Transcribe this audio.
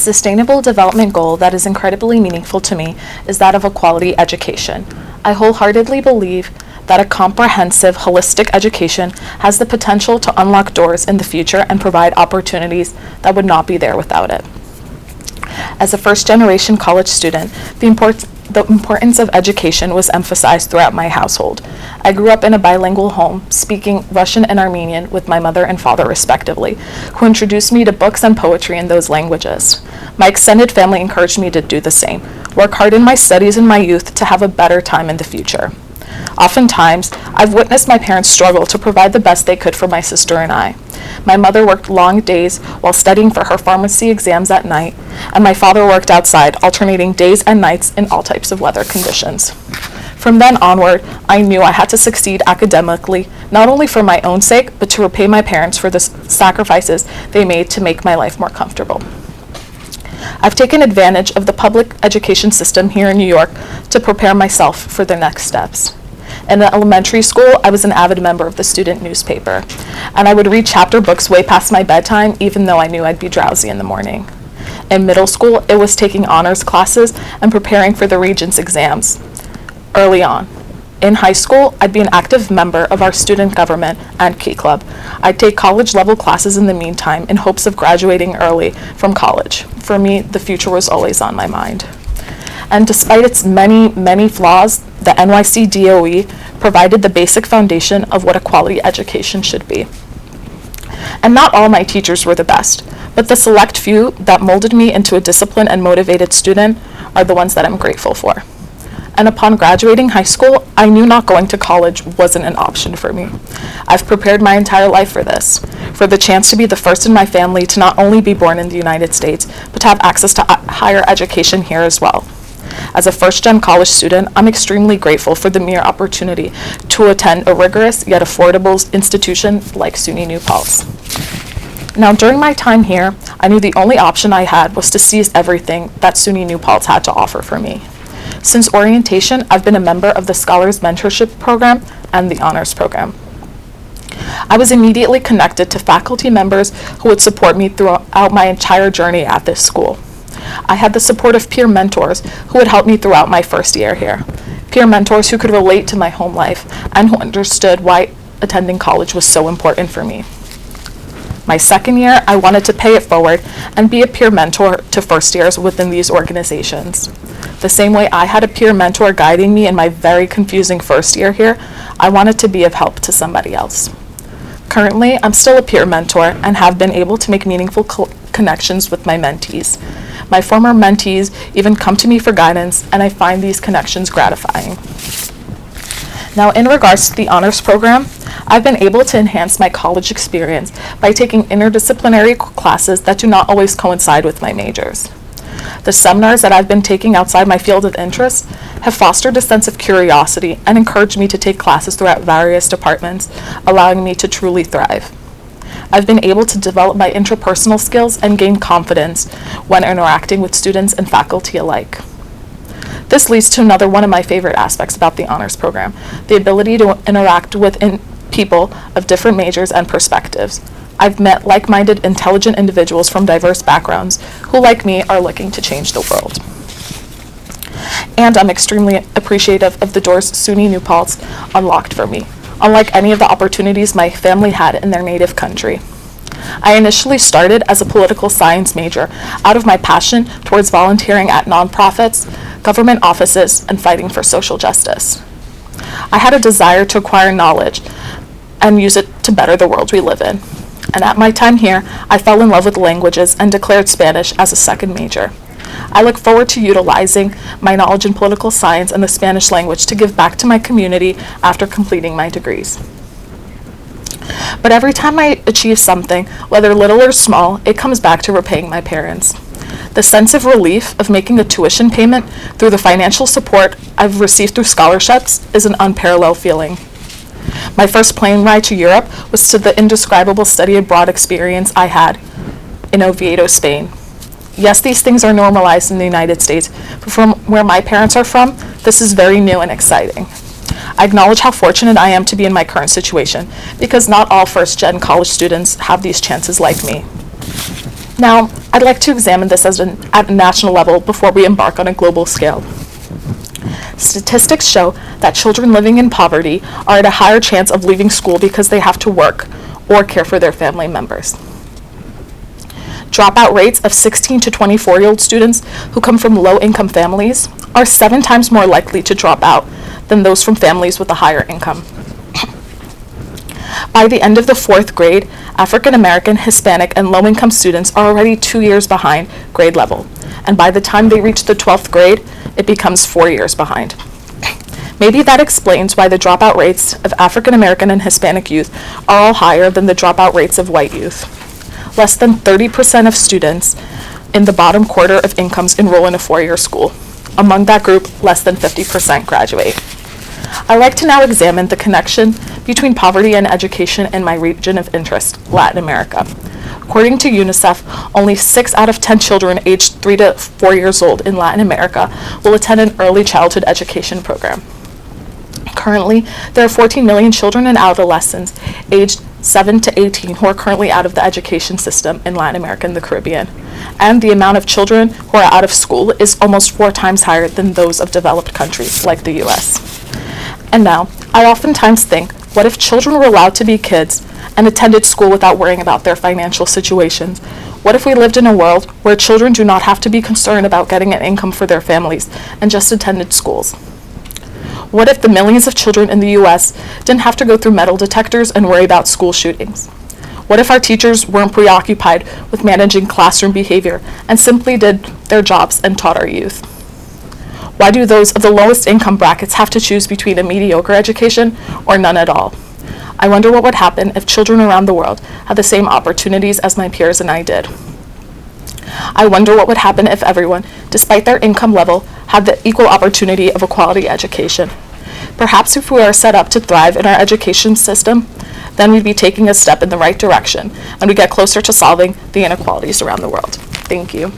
sustainable development goal that is incredibly meaningful to me is that of a quality education. I wholeheartedly believe that a comprehensive, holistic education has the potential to unlock doors in the future and provide opportunities that would not be there without it. As a first-generation college student, the importance of education was emphasized throughout my household. I grew up in a bilingual home, speaking Russian and Armenian with my mother and father respectively, who introduced me to books and poetry in those languages. My extended family encouraged me to do the same, work hard in my studies in my youth to have a better time in the future. Oftentimes, I've witnessed my parents struggle to provide the best they could for my sister and I. My mother worked long days while studying for her pharmacy exams at night, and my father worked outside, alternating days and nights in all types of weather conditions. From then onward, I knew I had to succeed academically, not only for my own sake, but to repay my parents for the sacrifices they made to make my life more comfortable. I've taken advantage of the public education system here in New York to prepare myself for the next steps. In elementary school, I was an avid member of the student newspaper, and I would read chapter books way past my bedtime, even though I knew I'd be drowsy in the morning. In middle school, it was taking honors classes and preparing for the Regents exams early on. In high school, I'd be an active member of our student government and Key Club. I'd take college-level classes in the meantime in hopes of graduating early from college. For me, the future was always on my mind. And despite its many, many flaws, the NYC DOE provided the basic foundation of what a quality education should be. And not all my teachers were the best, but the select few that molded me into a disciplined and motivated student are the ones that I'm grateful for. And upon graduating high school, I knew not going to college wasn't an option for me. I've prepared my entire life for this, for the chance to be the first in my family to not only be born in the United States, but to have access to higher education here as well. As a first-gen college student, I'm extremely grateful for the mere opportunity to attend a rigorous yet affordable institution like SUNY New Paltz. Now, during my time here, I knew the only option I had was to seize everything that SUNY New Paltz had to offer for me. Since orientation, I've been a member of the Scholars Mentorship Program and the Honors Program. I was immediately connected to faculty members who would support me throughout my entire journey at this school. I had the support of peer mentors who would help me throughout my first year here. Peer mentors who could relate to my home life and who understood why attending college was so important for me. My second year, I wanted to pay it forward and be a peer mentor to first years within these organizations. The same way I had a peer mentor guiding me in my very confusing first year here, I wanted to be of help to somebody else. Currently, I'm still a peer mentor and have been able to make meaningful connections with my mentees. My former mentees even come to me for guidance, and I find these connections gratifying. Now, in regards to the honors program, I've been able to enhance my college experience by taking interdisciplinary classes that do not always coincide with my majors. The seminars that I've been taking outside my field of interest have fostered a sense of curiosity and encouraged me to take classes throughout various departments, allowing me to truly thrive. I've been able to develop my interpersonal skills and gain confidence when interacting with students and faculty alike. This leads to another one of my favorite aspects about the honors program, the ability to interact with people of different majors and perspectives. I've met like-minded, intelligent individuals from diverse backgrounds who, like me, are looking to change the world. And I'm extremely appreciative of the doors SUNY New Paltz unlocked for me, unlike any of the opportunities my family had in their native country. I initially started as a political science major out of my passion towards volunteering at nonprofits, government offices, and fighting for social justice. I had a desire to acquire knowledge and use it to better the world we live in. And at my time here, I fell in love with languages and declared Spanish as a second major. I look forward to utilizing my knowledge in political science and the Spanish language to give back to my community after completing my degrees. But every time I achieve something, whether little or small, it comes back to repaying my parents. The sense of relief of making a tuition payment through the financial support I've received through scholarships is an unparalleled feeling. My first plane ride to Europe was to the indescribable study abroad experience I had in Oviedo, Spain. Yes, these things are normalized in the United States, but from where my parents are from, this is very new and exciting. I acknowledge how fortunate I am to be in my current situation, because not all first-gen college students have these chances like me. Now, I'd like to examine this at a national level before we embark on a global scale. Statistics show that children living in poverty are at a higher chance of leaving school because they have to work or care for their family members. Dropout rates of 16 to 24-year-old students who come from low-income families are 7 times more likely to drop out than those from families with a higher income. By the end of the 4th grade, African American, Hispanic, and low-income students are already 2 years behind grade level, and by the time they reach the 12th grade, it becomes 4 years behind. Maybe that explains why the dropout rates of African American and Hispanic youth are all higher than the dropout rates of white youth. Less than 30% of students in the bottom quarter of incomes enroll in a 4-year school. Among that group, less than 50% graduate. I'd like to now examine the connection between poverty and education in my region of interest, Latin America. According to UNICEF, only 6 out of 10 children aged 3 to 4 years old in Latin America will attend an early childhood education program. Currently, there are 14 million children and adolescents aged 7 to 18 who are currently out of the education system in Latin America and the Caribbean. And the amount of children who are out of school is almost 4 times higher than those of developed countries like the US. And now, I oftentimes think, what if children were allowed to be kids and attended school without worrying about their financial situations? What if we lived in a world where children do not have to be concerned about getting an income for their families and just attended schools? What if the millions of children in the US didn't have to go through metal detectors and worry about school shootings? What if our teachers weren't preoccupied with managing classroom behavior and simply did their jobs and taught our youth? Why do those of the lowest income brackets have to choose between a mediocre education or none at all? I wonder what would happen if children around the world had the same opportunities as my peers and I did. I wonder what would happen if everyone, despite their income level, had the equal opportunity of a quality education. Perhaps if we are set up to thrive in our education system, then we'd be taking a step in the right direction and we get closer to solving the inequalities around the world. Thank you.